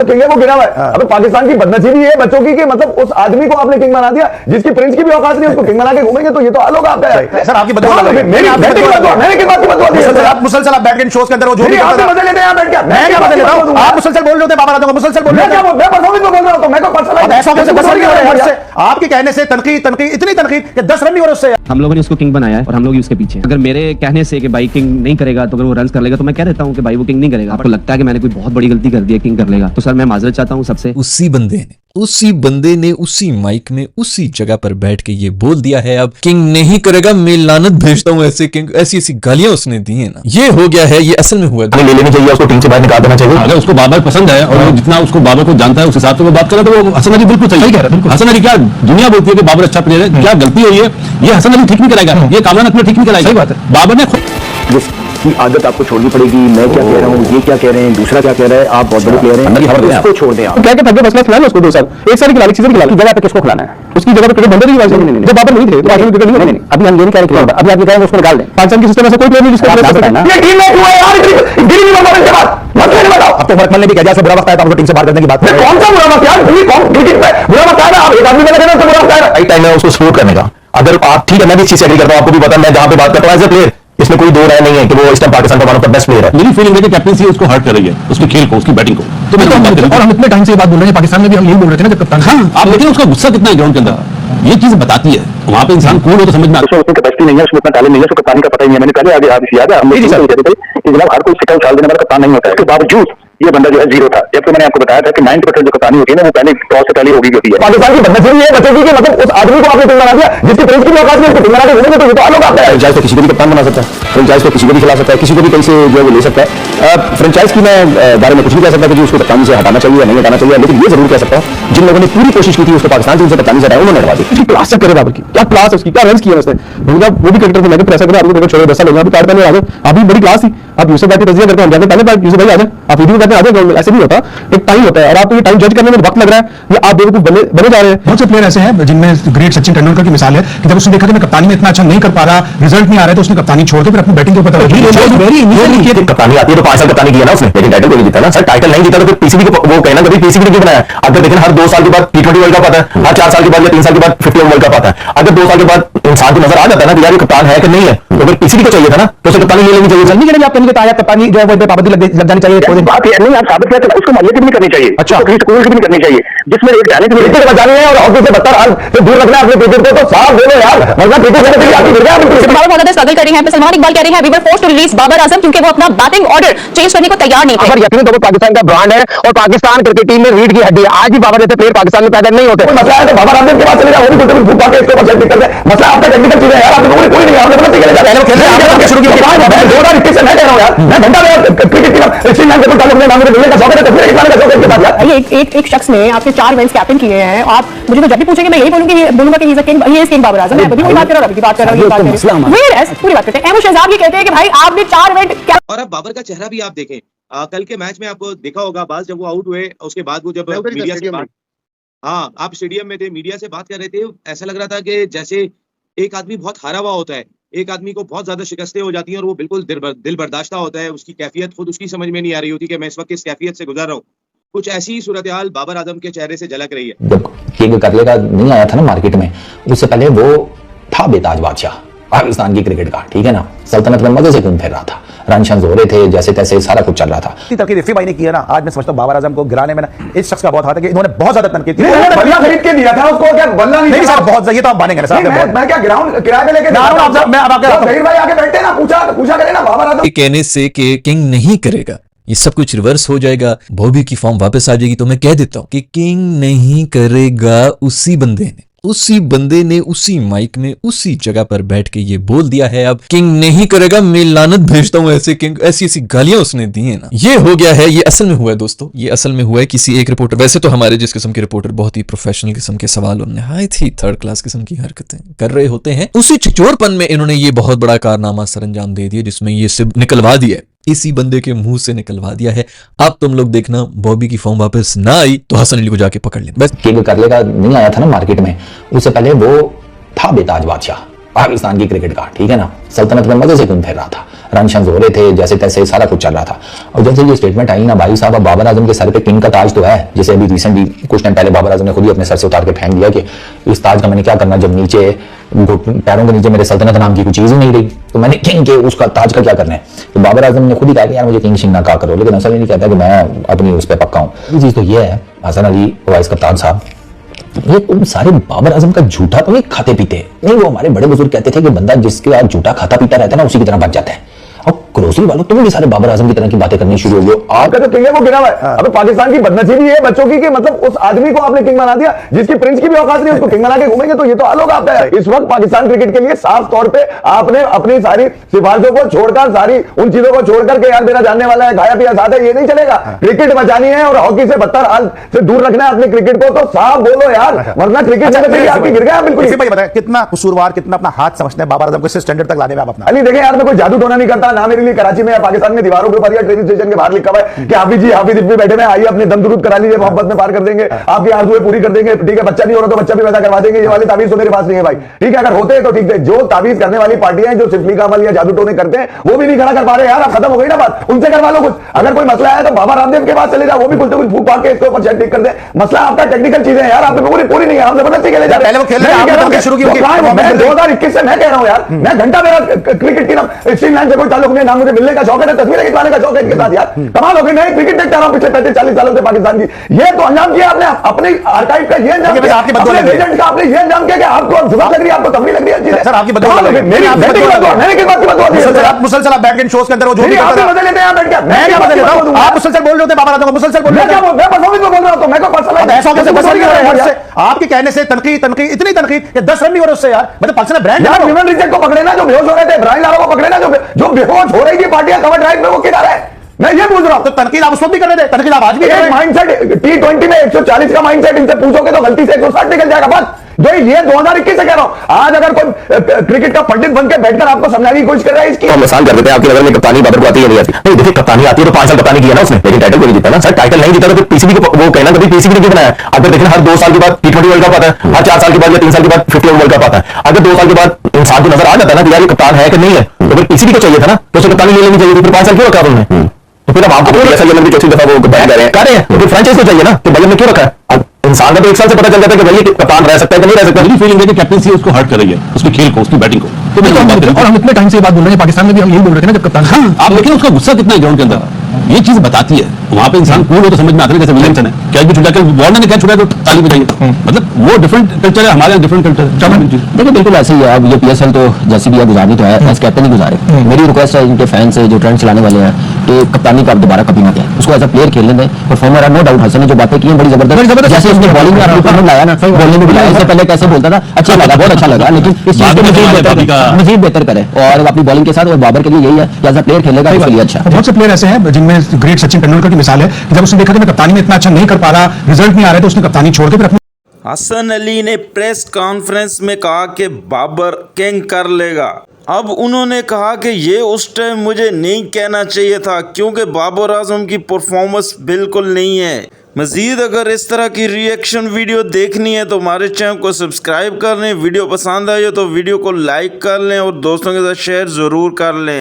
King है वो गिरा हुआ है। अब पाकिस्तान की बदनसीबी है बच्चों की कि मतलब उस आदमी को आपने किंग बना दिया जिसकी प्रिंस की भी औकात नहीं, उसको किंग बना के घूमेंगे तो ये तो हाल होगा आपका। सर आपकी बददुआ मैंने किस बात की बददुआ दी? आप मुसलसल आप बैठ के शोज के अंदर वो जो भी आप मजे लेते हैं यहां बैठ के, मैं क्या मजे लेता हूं? आप मुसलसल बोल रहे होते हैं बाबर आजम को, मुसलसल बोल रहे हैं। मैं परफॉर्मेंस में बोल रहा हूं तो मैं को पर्सनल ऐसा कैसे पर्सनल हो रहा है? आपके कहने से तनकीद इतनी तनकीद कि 10 रन नहीं हो रहे उससे। हम लोगों ने उसको किंग बनाया है और हम लोग ही उसके पीछे। अगर मेरे कहने से कि भाई किंग नहीं करेगा तो अगर वो रन कर लेगा तो मैं कह देता हूं कि भाई वो किंग नहीं करेगा। आपको लगता है कि मैंने कोई बहुत बड़ी गलती कर दी है किंग कर लेगा, तो सर मैं माजरत चाहता हूं सबसे। उसी बंदे ने उसी माइक में उसी जगह पर बैठ के ये बोल दिया है अब किंग नहीं करेगा, मैं लानत भेजता हूं ऐसे किंग। ऐसी गालियां उसने दी है ना, ये हो गया है, ये असल में हुआ है। ले लेनी चाहिए, उसको टीम से बाहर निकाल देना चाहिए। अगर उसको बाबर पसंद है और जितना उसको बाबर को जानता है उस हिसाब से वो बात करे तो वो हसन अली बिल्कुल सही कह रहा है। हसन अली क्या दुनिया बोलती है कि बाबर अच्छा प्लेयर है, क्या गलती हुई है ये हसन अली ठीक नहीं कराएगा, ये कामरान अकबर ठीक नहीं कराएगा। सही बात है। बाबर ने जिसकी आदत आपको छोड़नी पड़ेगी, मैं क्या कह रहा हूँ, ये क्या कह रहे हैं, दूसरा क्या कह रहा है, आप बहुत बड़े प्लेयर हैं, उसको छोड़ दें। आप क्या क्या थके मसला खिलाना उसको 2 साल 1 साल खिला चीजें खिला जगह पे किसको खिलाना है? उसकी जगह पे क्रिकेट बंदे नहीं जब बाबर नहीं थे तो आज क्रिकेट नहीं। अभी हम ये नहीं कह रहे कि अभी आप ये कह रहे हैं उसको निकाल दें। पाकिस्तान की सिस्टम में से कोई प्लेयर नहीं जिसको निकाल सकता है ना। ये टीम में हुआ यार, गिरी नहीं बना के बाद मत नहीं बताओ। अब तो फरमान ने भी कहा जैसे बुरा वक्त आया तो हमको टीम से बाहर करने की बात है। कौन सा बुरा वक्त यार? कौन क्रिकेट में बुरा वक्त आया? आप एक आदमी में लगे ना तो बुरा वक्त आया। राइट टाइम है उसको सपोर्ट करने का। अगर आप ठीक है, मैं भी इस चीज से एग्री करता हूं, आपको भी पता है मैं जहां पे बात करता हूं एज ए प्लेयर इसमें कोई दो राय नहीं है कि वो इस टाइम पाकिस्तान का one of the best player है। मेरी फीलिंग है कि कैप्टनसी उसको हर्ट कर रही है, उसके खेल को, उसकी बैटिंग को। तो मैं और हम इतने टाइम से ये बात बोल रहे हैं, पाकिस्तान में भी हम यही बोल रहे थे ना जब कप्तान। हाँ, आप देखें उसका गुस्सा कितना है ग्राउंड के अंदर, ये चीज बताती है। वहां पे इंसान कूल हो तो समझ में आता है। उसमें कैपेसिटी नहीं है, उसमें इतना टैलेंट नहीं है, उसको कप्तानी का पता ही नहीं है। मैंने पहले आगे आप याद है हम कहते थे कि जनाब हर कोई सिक्का उछाल देने वाला कप्तान नहीं होता है। इसके बावजूद ये बंदा जो है जीरो था, जबकि मैंने आपको बताया था कि 90% जो कप्तानी होती है ना वो पहले टॉस से पहले होगी होती है। पाकिस्तान की बदनसीबी है बच्चों की कि मतलब उस आदमी को आपने टीम बना दिया जिसकी प्रिंस की भी औकात नहीं, उसको टीम बना के घूमेंगे तो ये तो हाल होगा आपका। फ्रेंचाइज तो किसी को भी कप्तान बना सकता है, फ्रेंचाइज तो किसी को भी खिला सकता है, किसी को भी कहीं से जो है वो ले सकता है। फ्रेंचाइज की मैं बारे में कुछ नहीं कह सकता कि उसको कप्तानी से हटाना चाहिए या नहीं हटाना चाहिए, लेकिन ये जरूर कह सकता हूँ जिन लोगों ने पूरी कोशिश की थी उसको पाकिस्तान टीम से कप्तानी से हटाया उन्होंने हटवा दी। क्लास चेक करे बाबर की, क्या क्लास है उसकी, क्या रन किए उसने। वो भी क्रिकेटर थे, मैं भी प्रेशर करा आपको क्रिकेट छोड़ो 10 साल हो गए, अभी कार्ड पहले आ गए, अभी बड़ी क्लास थी। आप यूसुफ भाई की तस्वीर करते हैं, हम जाते पहले यूसुफ भाई आ जाए, आप वीडियो करते आ जाए, ऐसे नहीं होता। एक टाइम होता है और आपको ये टाइम जज करने में वक्त लग रहा है या आप बेवकूफ बने जा रहे हैं। बहुत से प्लेयर ऐसे हैं जिनमें ग्रेट सचिन तेंदुलकर की मिसाल है कि जब उसने देखा कि मैं कप्तानी में इतना अच्छा नहीं कर पा रहा, रिजल्ट नहीं आ रहा है, तो उसने कप्तानी छोड़ के फिर अपनी बैटिंग के ऊपर कप्तानी आती है तो 5 साल कप्तानी किया ना उसने, लेकिन टाइटल नहीं जीता ना सर। टाइटल नहीं जीता तो फिर पीसीबी को वो कहना कभी पीसीबी क्यों बनाया? अगर देखें हर 2 साल के बाद T20 वर्ल्ड कप आता है, हर 4 साल के बाद या 3 साल के बाद 50 वर्ल्ड कप आता है। अगर 2 साल के बाद इंसान को नजर आ जाता है ना कि यार ये कप्तान है कि नहीं है, तो फिर पीसीबी को चाहिए था ना, तो उसे कप्तानी ले लेनी चाहिए। नहीं करेंगे आप कहेंगे ताया कप्तानी जो है वो पाबंदी लग जानी चाहिए। बात है नहीं, आप साबित करते उसको मान्यता भी करनी चाहिए। अच्छा, स्कूल की भी करनी चाहिए जिसमें एक टैलेंट भी बचानी है और ऑफिस से बदतर हाल से दूर रखना है अपने क्रिकेट को। तो साफ बोलो यार, वरना क्रिकेट से भी आगे गिर गया। बाबर बहुत ज्यादा स्ट्रगल कर रहे हैं। सलमान इकबाल कह रहे हैं we were forced to release Babar Azam क्योंकि वो अपना बैटिंग ऑर्डर चेंज करने को तैयार नहीं थे। बाबर यकीनन तो पाकिस्तान का ब्रांड है और पाकिस्तान क्रिकेट टीम में रीढ़ की हड्डी है। आज भी बाबर जैसे प्लेयर पाकिस्तान में पैदा नहीं होते। मसला है तो बाबर आजम के पास चले जाओ, वो भी कुछ फुटबॉल के इसके ऊपर सेट करते हैं। मसला आपका टेक्निकल चीज है यार, आपको कोई नहीं आपने पता चलेगा। पहले खेलने आपने शुरू किया, मैं 2021 से मैं कह रहा हूं यार, मैं घंटा में क्रिकेट टीम श्रीलंका के ताल्लुक में नाम के मिलने का शौक है तो फिर एक का शौक है के बाद यार एक शख्स ने आपके 4 इवेंट्स कैप्टन किए हैं। आप मुझे तो जब भी पूछेंगे मैं यही बोलूंगा कि he is a king, he is king Babar Azam. मैं अभी बात कर रहा हूं, अभी बात कर रहा हूं, ये बात कर रहा हूं। वेयर पूरी बात करते हैं। अहमद शहजाद ये कहते हैं कि भाई आपने 4 इवेंट। और अब बाबर का चेहरा भी आप देखें, कल के मैच में आपको देखा होगा बाज जब वो आउट हुए उसके बाद वो जब मीडिया से बात, हाँ आप स्टेडियम में थे, मीडिया से बात कर रहे थे, ऐसा लग रहा था कि जैसे एक आदमी बहुत हारा हुआ होता है, एक आदमी को बहुत ज्यादा शिकस्तें हो जाती हैं और वो बिल्कुल दिल बर्दाश्ता होता है, उसकी कैफियत खुद उसकी समझ में नहीं आ रही होती कि मैं इस वक्त किस कैफियत से गुजर रहा हूँ। कुछ ऐसी ही सूरत हाल बाबर आजम के चेहरे से झलक रही है। जब किंग करले का नहीं आया था ना मार्केट में, उससे पहले वो था बेताज बादशाह पाकिस्तान की क्रिकेट का, ठीक है ना। सल्तनत में मजे से घूम फिर रहा था, रन शंस हो रहे थे, जैसे तैसे सारा कुछ चल रहा था। तनकीद रफी भाई ने किया ना, आज मैं समझता हूं बाबर आजम को गिराने में ना इस शख्स का बहुत हाथ है कि इन्होंने बहुत ज्यादा तनकीद की। बल्ला खरीद के दिया था उसको, क्या बल्ला नहीं सर बहुत सही, तो आप मानेंगे ना सर। मैं क्या ग्राउंड किराए पे लेके मैं आपके जहीर भाई आके बैठे ना, पूछा करे ना बाबर आजम कहने से कि किंग नहीं करेगा ये सब कुछ रिवर्स हो जाएगा, बॉबी की फॉर्म वापस आ जाएगी। तो मैं कह देता हूं कि किंग नहीं करेगा, उसी बंदे ने उसी माइक में उसी जगह पर बैठ के ये बोल दिया है अब किंग नहीं करेगा, मैं लानत भेजता हूं ऐसे किंग। ऐसी गालियां उसने दी है ना, ये हो गया है। ये असल में हुआ है दोस्तों, ये असल में हुआ है किसी एक रिपोर्टर, वैसे तो हमारे जिस किस्म के रिपोर्टर बहुत ही प्रोफेशनल किस्म के सवाल और निहायत ही थर्ड क्लास किस्म की हरकतें कर रहे होते हैं, उसी चिचोरपन में इन्होंने ये बहुत बड़ा कारनामा सरंजाम दे दिया जिसमें ये सिर्फ निकलवा दिया, इसी बंदे के मुंह से निकलवा दिया है। अब तुम लोग देखना बॉबी की फॉर्म वापस ना आई तो हसन अली को जाके पकड़ लेना। बस किंग करले का नहीं आया था ना मार्केट में, उससे पहले वो था बेताज बादशाह पाकिस्तान की क्रिकेट का, ठीक है ना, सल्तनत में मजे से घूम फिर रहा था, रन शंस हो रहे थे, जैसे तैसे सारा कुछ चल रहा था। और जैसे ये स्टेटमेंट आई ना भाई साहब, अब बाबर आजम के सर पे किंग का ताज तो है, जैसे अभी रिसेंटली कुछ टाइम पहले बाबर आजम ने खुद ही अपने सर से उतार के फेंक दिया कि इस ताज का मैंने क्या करना जब नीचे पैरों के नीचे मेरे सल्तनत नाम की कोई चीज ही नहीं रही, तो मैंने किंग के उसका ताज का क्या करना है। तो बाबर आजम ने खुद ही कहा कि यार मुझे किंग शिंग ना कहा करो, लेकिन असल नहीं कहता कि मैं अपनी उस पर पक्का हूँ। ये चीज तो ये है हसन अली वाइस कप्तान साहब, ये तुम सारे बाबर आजम का झूठा तो नहीं खाते पीते नहीं, वो हमारे बड़े बुजुर्ग कहते थे कि बंदा जिसके साथ झूठा खाता पीता रहता है ना उसी की तरह बच जाता है। और ग्रोसरी वालों तुम भी सारे बाबर आजम की तरह की बातें करनी शुरू हो गई। आपका तो किंग है वो गिरा हुआ है। अब पाकिस्तान की बदनसीबी है बच्चों की कि मतलब उस आदमी को आपने किंग बना दिया जिसकी प्रिंस की भी औकात नहीं, उसको किंग बना के घूमेंगे, तो ये तो आलोक आपका है। इस वक्त पाकिस्तान क्रिकेट के लिए साफ तौर पे आपने अपनी सारी सिफारिशों को छोड़कर, सारी उन चीजों को छोड़कर के यार मेरा जानने वाला है, खाया पिया साथ है, ये नहीं चलेगा। क्रिकेट बचानी है और हॉकी से बदतर हाल से दूर रखना है अपने क्रिकेट को, तो साफ बोलो यार, वरना क्रिकेट आपकी गिर गया बिल्कुल। कितना कसूरवार, कितना अपना हाथ समझते हैं बाबर आजम को इस स्टैंडर्ड तक लाने में आप अपना। अली देखें यार, मैं कोई जादू टोना नहीं करता ना, मेरे लिए कराची में या पाकिस्तान में दीवारों के ऊपर या ट्रेन स्टेशन के बाहर लिखा हुआ है कि हाफिज जी हाफिज भी बैठे हैं, आइए अपने दम दुरूद करा लीजिए, मोहब्बत में पार कर देंगे, आपकी आरज़ुएं पूरी कर देंगे, ठीक है, बच्चा नहीं हो रहा तो बच्चा भी पैदा करवा देंगे, ये वाले तावीज तो मेरे पास नहीं है भाई, ठीक है, अगर होते हैं तो ठीक है। जो तावीज करने वाली पार्टियां जो सिफली का अमल या जादू टोने करते हैं वो भी नहीं खड़ा कर पा रहे यार, अब खत्म हो गई ना बात, उनसे करवा लो कुछ। अगर कोई मसला है तो बाबा रामदेव के पास चले जाओ, वो भी कुछ फूक फाक के इसके ऊपर शायद ठीक कर दे। मसला आपका टेक्निकल चीजें हैं यार, आप पूरी नहीं है, हम जबरदस्ती खेले जा रहे हैं। पहले वो खेल रहे हैं, आपने शुरू की 2021 से मैं कह रहा हूं यार, मैं घंटा मेरा क्रिकेट की स्ट्रीम लाइन से कोई ताल्लुक नहीं, ना मुझे मिलने का शौक है, तस्वीरें खिंचवाने का शौक है इनके साथ यार, कमाल हो गई। मैं क्रिकेट देखता रहा हूं पिछले 35-40 सालों से पाकिस्तान की, ये तो अंजाम किया आपने अपने आर्काइव का, ये अंजाम किया अपने लेजेंड का, आपने ये अंजाम किया कि आपको जुबान लग रही है, आपको तमली लग रही है। सर आपकी बदौलत मेरी मैंने किस बात की बदौलत दी? आप मुसलसल आप बैठ के शोज के अंदर वो जो भी आप मजे लेते हैं यहाँ बैठ के, मैं क्या मजे लेता हूं? आप मुसलसल बोल रहे होते बाबर आजम को, मुसलसल बोल रहे हैं, मैं परफॉर्मेंस में बोल रहा हूं, तो मैं को पर्सनल ऐसा कैसे पसंद कर रहे हैं? आपके कहने से तनकीद इतनी तनकीद कि 10 रन नहीं हो रहे उससे यार, मतलब पर्सनल ब्रांड यार, ह्यूमन रिजेक्ट को पकड़े ना, जो बेहोश हो रहे थे, इब्राहिम लारा को पकड़े ना, जो बेहोश हो रही थी पार्टियां कवर ड्राइव में, वो किधर है? मैं ये पूछ रहा हूं। तो तनकीद आप उस वक्त भी कर रहे थे, तनकीद आप आज भी कर रहे हैं। माइंडसेट T20 में 140 का माइंडसेट इनसे पूछोगे तो गलती से 160 निकल जाएगा बस। जो ये 2021 से कह रहा हूं, आज अगर कोई क्रिकेट का पंडित बनकर बैठकर आपको समझाने की कोशिश कर रहा है इसकी, तो हम आसान कर देते हैं, आपकी नजर में कप्तानी बाबर को आती है नहीं आती? नहीं देखिए, कप्तानी आती है तो 5 साल कप्तानी किया ना उसने, लेकिन टाइटल को नहीं जीता ना सर। टाइटल नहीं जीता तो फिर पीसीबी को वो कहना कभी पीसीबी ने क्यों बनाया? अगर देखना हर 2 साल के बाद T20 वर्ल्ड कप आता है, हर 4 साल के बाद या 3 साल के बाद 50 वर्ल्ड कप आता है, अगर 2 साल के बाद इंसान को नजर आ जाता है ना कि यार ये कप्तान है कि नहीं है, तो फिर पीसीबी को चाहिए था ना, तो उसे कप्तानी ले लेनी चाहिए थी, फिर 5 साल क्यों रखा उन्होंने? तो फिर अब आपको ऐसा ये लग चौथी दफा वो बैन कर रहे हैं, तो फिर फ्रेंचाइज को चाहिए ना, तो बजट में क्यों रखा है? अब इंसान का तो 1 साल से पता चल जाता है कि भाई ये कप्तान रह सकता है कि नहीं रह सकता। मेरी फीलिंग है कि कैप्टनसी उसको हर्ट कर रही है, उसके खेल को, उसकी बैटिंग को। तो मैं बात करूं, और हम इतने टाइम से ये बात बोल रहे हैं, पाकिस्तान में भी हम यही बोल रहे थे ना जब कप्तान, आप देखिए उसका गुस्सा कितना है ग्राउंड के अंदर, ये चीज बताती है। वहां पे इंसान कूल हो तो समझ में आता है, जैसे विलियमसन है, कैच भी छुटा, वार्नर ने कैच छुटा तो ताली बजाइए, मतलब वो डिफरेंट कल्चर है, हमारे डिफरेंट कल्चर है। देखिए बिल्कुल ऐसे ही है। अब ये PSL तो जैसी भी गुजारनी तो है, एज कैप्टन ही गुजारे। मेरी रिक्वेस्ट है इनके फैंस से जो ट्रेंड चलाने वाले हैं कि कप्तानी का अब दोबारा कभी ना करें, उसको एज अ प्लेयर खेलने दें। परफॉर्मर है नो डाउट, हसन ने जो बातें की हैं बड़ी जबरदस्त, जैसे उसने बॉलिंग में अपना लाया ना, बॉलिंग में बुलाया, इससे पहले कैसे बोलता था, अच्छा लगा, बहुत अच्छा लगा, लेकिन इस चीज को मजीद बेहतर करे और अपनी बॉलिंग के साथ। और बाबर के लिए यही है कि एज अ प्लेयर खेलेगा उसके लिए अच्छा। बहुत से प्लेयर ऐसे हैं जिनमें ग्रेट सचिन तेंदुलकर की मिसाल है, जब उसने देखा कि मैं कप्तानी में इतना अच्छा नहीं कर पा रहा, रिजल्ट नहीं आ रहा, तो उसने कप्तानी छोड़ के फिर अपनी हसन अली ने प्रेस कॉन्फ्रेंस में कहा कि बाबर किंग कर लेगा। अब उन्होंने कहा कि ये उस टाइम मुझे नहीं कहना चाहिए था क्योंकि बाबर आजम की परफॉर्मेंस बिल्कुल नहीं है। मज़ीद अगर इस तरह की रिएक्शन वीडियो देखनी है तो हमारे चैनल को सब्सक्राइब कर लें। वीडियो पसंद आए तो वीडियो को लाइक कर लें और दोस्तों के साथ शेयर ज़रूर कर लें।